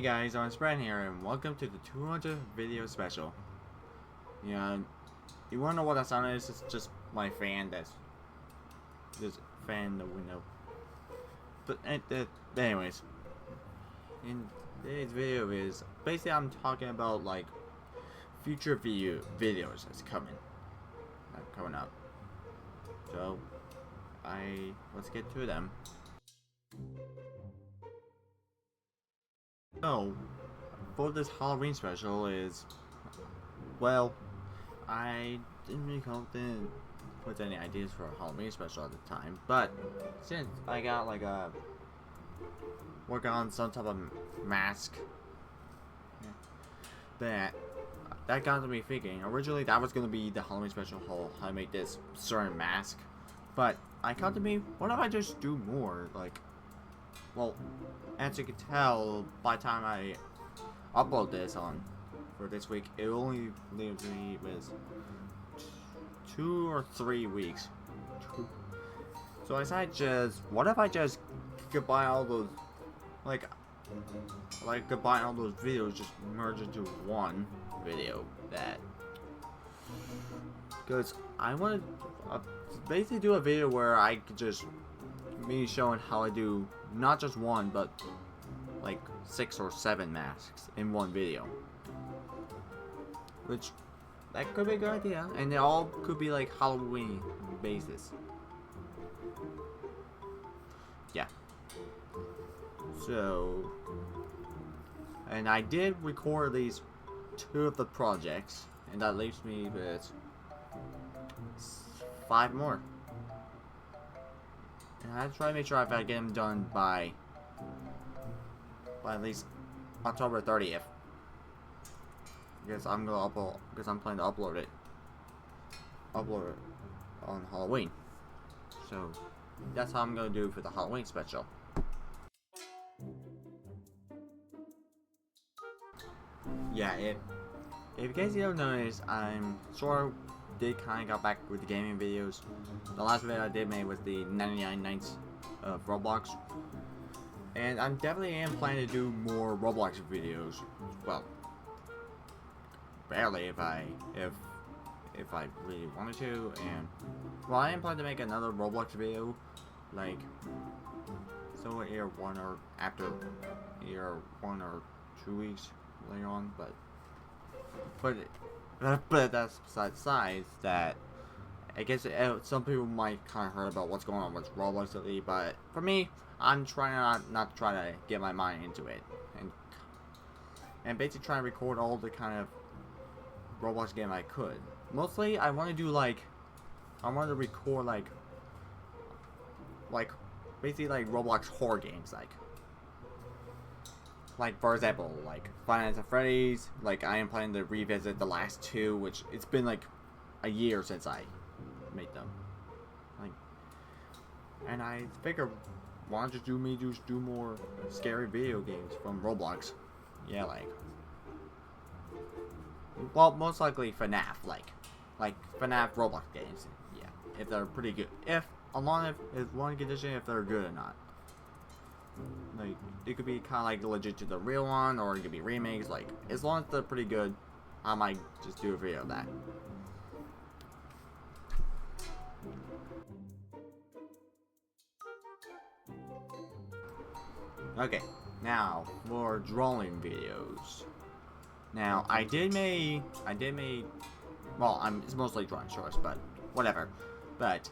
guys, I'm Spradling here, and welcome to the 200 video special. Yeah, you wanna know what that sound is? It's just my fan that's this fan in the window. But anyways, in today's video is basically I'm talking about like future videos that's coming up. So let's get to them. So, for this Halloween special is, well, I didn't really put any ideas for a Halloween special at the time, but since I got like work on some type of mask, that got me thinking. Originally, that was gonna be the Halloween special, how I make this certain mask, but I got to me, what if I just do more, like. Well, as you can tell, by the time I upload this for this week, it only leaves me with 2 or 3 weeks. So I decided what if I just combine all those, combine all those videos, just merge into one video because I want to basically do a video where I could just me showing how I do not just one but like 6 or 7 masks in one video, which that could be a good idea, and they all could be like Halloween basis. Yeah. So, and I did record at least 2 of the projects, and that leaves me with 5 more. And I try to make sure if I get them done by at least October 30th. Because I'm planning to upload it on Halloween. So that's how I'm gonna do for the Halloween special. Yeah, if you guys don't notice, I'm sort of did kind of got back with the gaming videos. The last video I did make was the 99 nights of Roblox, and I'm definitely planning to do more Roblox videos. Well, barely if I really wanted to, and well, I am planning to make another Roblox video, like so year 1 or after year 1 or 2 weeks later on, but that's besides size. That I guess some people might kind of heard about what's going on with Roblox lately, but for me, I'm trying not to try to get my mind into it, and basically trying to record all the kind of Roblox game I could. Mostly, I want to do I want to record basically like Roblox horror games, like for example, like Five Nights at Freddy's. Like I am planning to revisit the last 2, which it's been like a year since I made them. And I figure, why don't you just do more scary video games from Roblox? Yeah, well, most likely FNAF, like FNAF Roblox games. Yeah, if they're pretty good. If one condition, if they're good or not. Like, it could be kind of like legit to the real one, or it could be remakes. Like, as long as they're pretty good, I might just do a video of that. Okay, now for drawing videos. Now I did make well, it's mostly drawing shorts, but whatever. But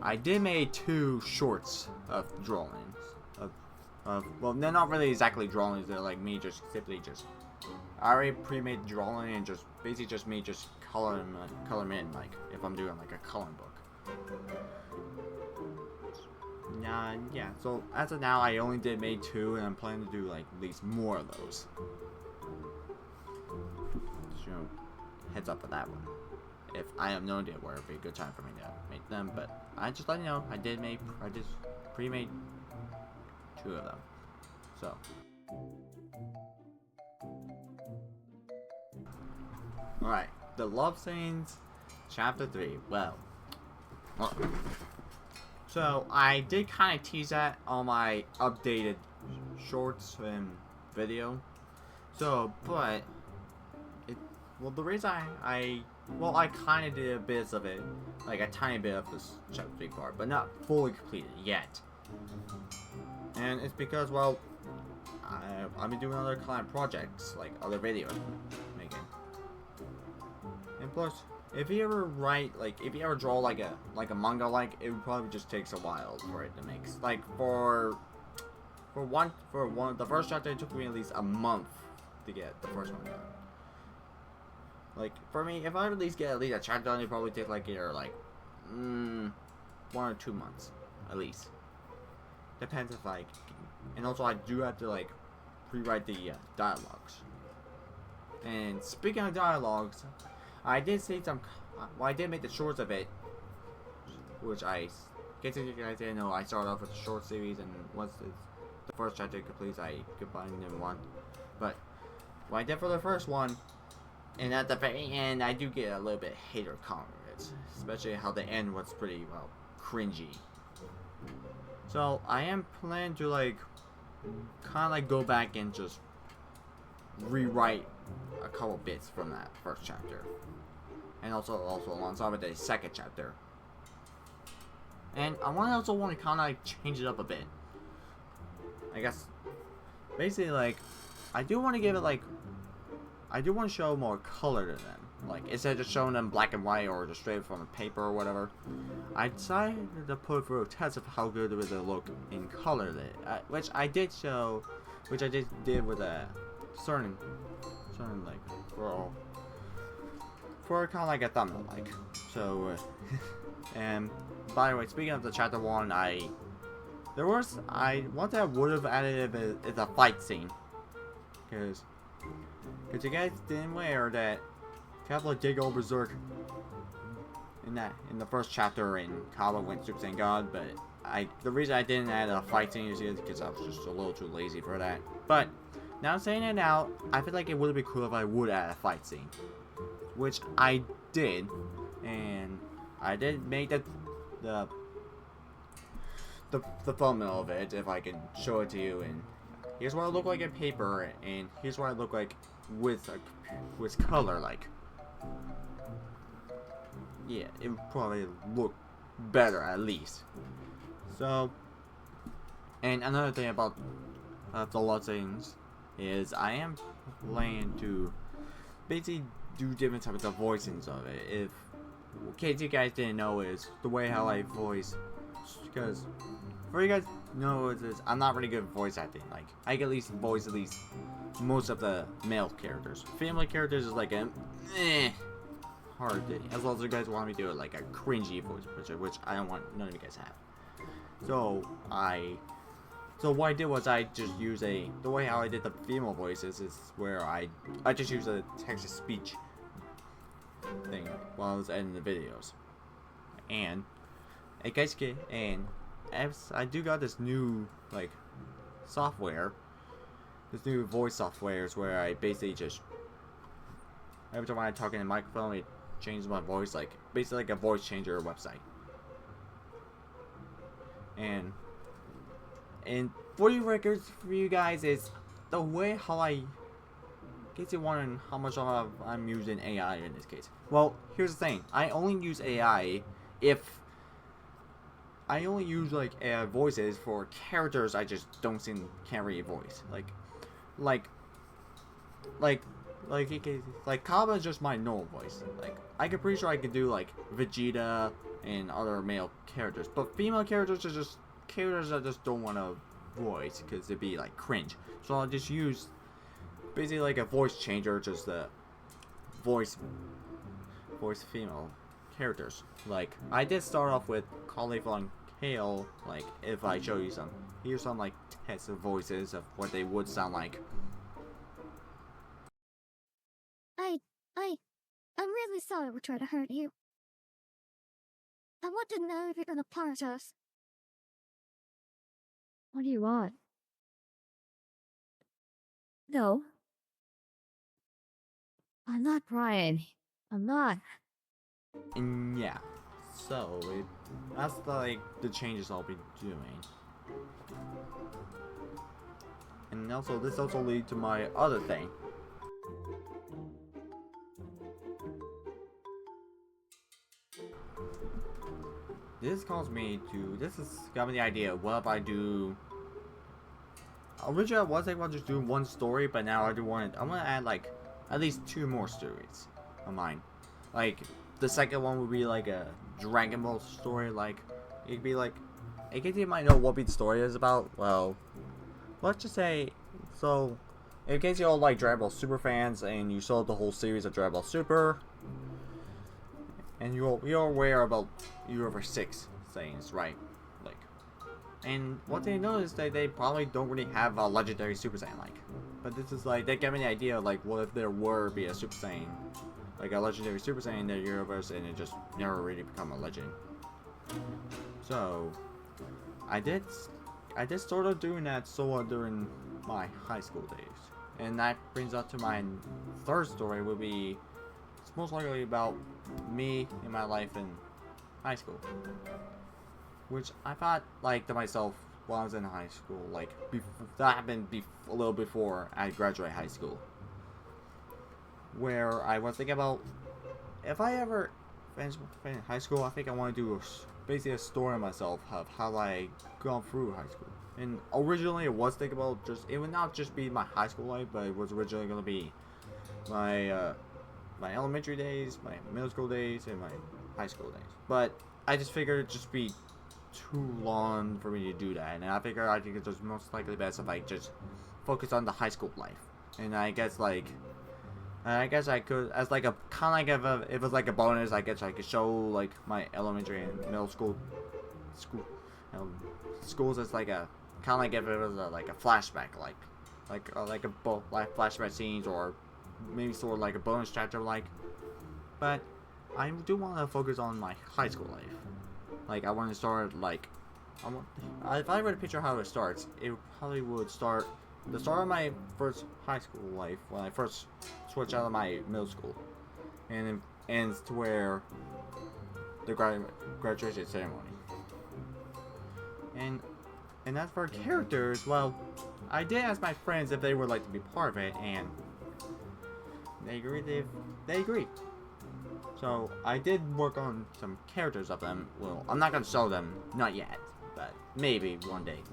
I did make 2 shorts of drawings. Well, they're not really exactly drawings. They're like me simply I already pre-made the drawing and just basically just me just color them in, like if I'm doing like a coloring book. Yeah. So as of now, I only did make 2, and I'm planning to do like at least more of those. So heads up for that one. If I have no idea where it'd be a good time for me to make them, but I just let you know I just pre-made 2 of them. So alright, the Love Saiyans Chapter 3. Well, so I did kind of tease that on my updated shorts and video So, but well, the reason I kind of did a bit of it, like a tiny bit of this chapter 3 part, but not fully completed yet. And it's because, well, I've been doing other kind of projects, like other videos making. And plus, if you ever write, like, if you ever draw like a manga, like, it would probably just takes a while for it to make. Like for the first chapter, it took me at least a month to get the first one done. Like, for me, if I at least get a chapter done, it probably take like either like 1 or 2 months, at least. Depends if like, and also I do have to like rewrite the dialogues. And speaking of dialogues, I did say some. Well, I did make the shorts of it, which I guess if you guys didn't know, I started off with a short series, and once the first chapter completes, I combined them in one. But what I did for the first one, and at the very end, I do get a little bit hater comments, especially how the end was pretty, well, cringy. So I am planning to like, kind of like go back and just rewrite a couple bits from that first chapter, and also alongside with the second chapter. And I also want to kind of like change it up a bit. I guess basically like I do want to give it like. I do want to show more color to them. Like, instead of just showing them black and white or just straight from a paper or whatever, I decided to put through a test of how good it would look in color. Which I did show, which I did with a certain like, for kind of like a thumbnail, like. So, and by the way, speaking of the chapter 1, one thing I would have added is a fight scene. Because you guys didn't aware that Kavla did go berserk in the first chapter, and Kavla went Super Saiyan God, but the reason I didn't add a fight scene is because I was just a little too lazy for that. But now saying it out, I feel like it would have been cool if I would add a fight scene, which I did, and I did make the thumbnail of it, if I can show it to you. And here's what I look like in paper, and here's what I look like with color. Like, yeah, it would probably look better at least. So, and another thing about the lot things is I am planning to basically do different types of voicings of it. In case you guys didn't know, is the way how I voice, because for you guys know is I'm not really good at voice acting. Like, I can at least voice most of the male characters. Female characters is like a hard thing. As well as you guys want me to do it like a cringy voice picture, which I don't want none of you guys have. So what I did was I just use the way how I did the female voices is where I just use a text-to-speech thing while I was editing the videos. And as I do got this new like software, this new voice software, where I basically just every time I talk in the microphone, it changes my voice, like basically like a voice changer website. And for you records for you guys is the way how I guess you're wondering how much I'm using AI in this case. Well, here's the thing. I only use AI if I only use like AI voices for characters I just can't really voice. Like Kaba is just my normal voice. Like, I'm pretty sure I could do like Vegeta and other male characters, but female characters are just characters I just don't want to voice because it'd be like cringe. So I'll just use basically like a voice changer, just the voice female characters. Like, I did start off with Cauliflower and Kale. Like, if I show you here's some like test of voices of what they would sound like. I'm really sorry we tried to hurt you. I want to know if you're gonna punish us. What do you want? No. I'm not crying. I'm not. And yeah, so that's like the changes I'll be doing. And also, this also leads to my other thing. this caused me to. This has got me the idea. What if I do? Originally, I was thinking about just doing one story, but now I do want. I want to add like at least 2 more stories of mine. Like the second one would be like a Dragon Ball story. Like it'd be like, in case you might know what the story is about. Well, let's just say so. In case you're all like Dragon Ball Super fans and you saw the whole series of Dragon Ball Super, and you're aware about Universe 6 Saiyans, right? Like, and what they know is that they probably don't really have a legendary Super Saiyan like. But this is like, they give me the idea of like, what if there were be a Super Saiyan, like a legendary Super Saiyan in their universe, and it just never really become a legend. So, I did sort of doing that during my high school days. And that brings us to my third story, will be, it's most likely about me in my life in high school. Which I thought, like, to myself while I was in high school, like, that happened a little before I graduated high school. Where I was thinking about, if I ever finish high school, I think I want to do basically a story of myself of how I gone through high school. And originally it was thinking about it would not just be my high school life, but it was originally going to be my my elementary days, my middle school days, and my high school days. But I just figured it'd just be too long for me to do that, and I think it's just most likely best if I just focus on the high school life. And I guess I could, as like a kind of like if it was like a bonus, I guess I could show like my elementary and middle schools as like a kind of like if it was like a flashback, like flashback scenes, or maybe sort of like a bonus chapter like. But I do want to focus on my high school life. Like I want to start like, if I were to picture how it starts, it probably would start the start of my first high school life when I first switched out of my middle school, and it ends to where the graduation ceremony. And as for characters, well, I did ask my friends if they would like to be part of it, and they agreed. They agreed. So I did work on some characters of them. Well, I'm not gonna show them, not yet, but maybe one day.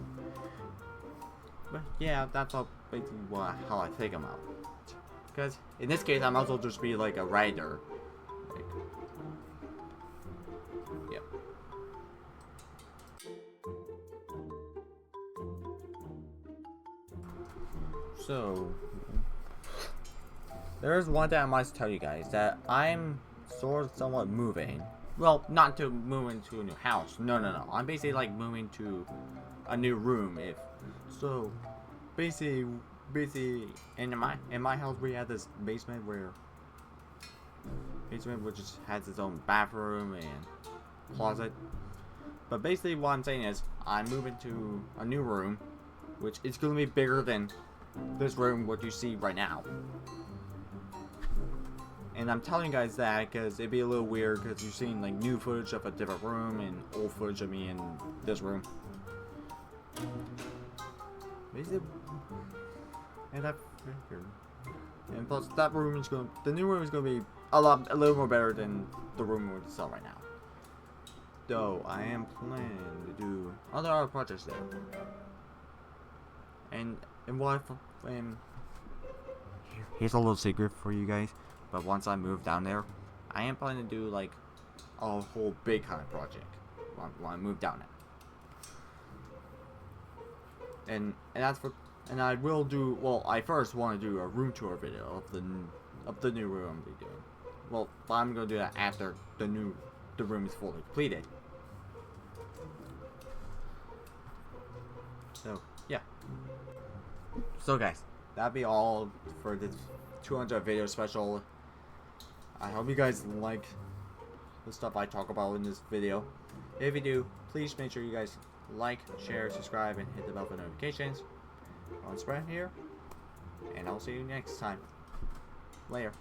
But yeah, that's all basically how I think about it. Because in this case, I'm also just be like a writer. Like, yep. So, there's one thing I must tell you guys, that I'm somewhat moving. Well, not to move into a new house. No. I'm basically like moving to a new room. So, basically, in my house we had this basement which just has its own bathroom and closet. But basically, what I'm saying is, I'm moving to a new room, which is going to be bigger than this room, what you see right now. And I'm telling you guys that because it'd be a little weird because you're seeing like new footage of a different room and old footage of me in this room. And plus that room is the new room is gonna be a little more better than the room we're selling right now. Though I am planning to do other projects there. And here's a little secret for you guys. But once I move down there, I am planning to do like a whole big kind of project when I move down there. And I will do, well, I first want to do a room tour video of the new room I'm gonna be doing. Well, but I'm gonna do that after the room is fully completed. So yeah. So guys, that'd be all for this 200 video special. I hope you guys like the stuff I talk about in this video. If you do, please make sure you guys like, share, subscribe, and hit the bell for notifications. On Spradling here, and I'll see you next time. Later.